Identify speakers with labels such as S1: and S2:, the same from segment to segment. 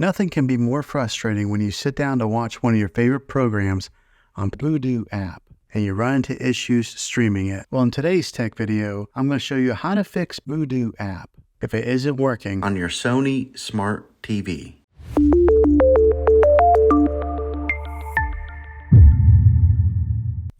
S1: Nothing can be more frustrating when you sit down to watch one of your favorite programs on Vudu app and you run into issues streaming it. Well, in today's tech video, I'm going to show you how to fix Vudu app if it isn't working
S2: on your Sony Smart TV.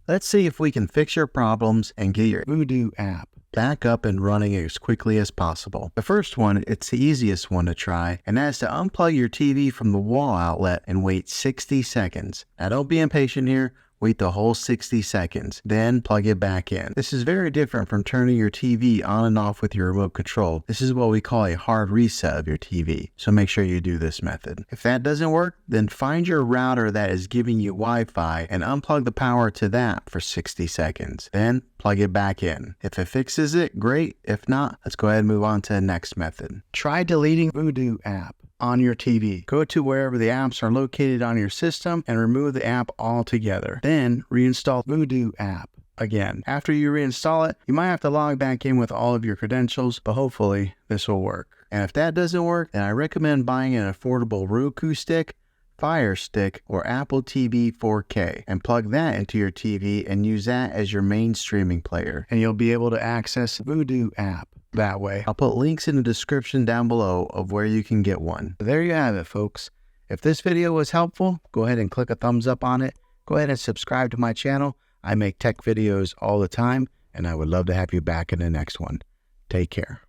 S1: Let's see if we can fix your problems and get your Vudu app back up and running as quickly as possible. The first one, it's the easiest one to try, and that's to unplug your TV from the wall outlet and wait 60 seconds. Now don't be impatient here. Wait the whole 60 seconds, then plug it back in. This is very different from turning your TV on and off with your remote control. This is what we call a hard reset of your TV, so make sure you do this method. If that doesn't work, then find your router that is giving you Wi-Fi and unplug the power to that for 60 seconds. Then plug it back in. If it fixes it, great. If not, let's go ahead and move on to the next method. Try deleting Vudu app on your TV. Go to wherever the apps are located on your system and remove the app altogether. Then reinstall Vudu app again. After you reinstall it, you might have to log back in with all of your credentials, but hopefully this will work. And if that doesn't work, then I recommend buying an affordable Roku stick, Fire Stick, or Apple TV 4K and plug that into your TV and use that as your main streaming player. And you'll be able to access Vudu app that way. I'll put links in the description down below of where you can get one. There you have it, folks. If this video was helpful, go ahead and click a thumbs up on it. Go ahead and subscribe to my channel. I make tech videos all the time, and I would love to have you back in the next one. Take care.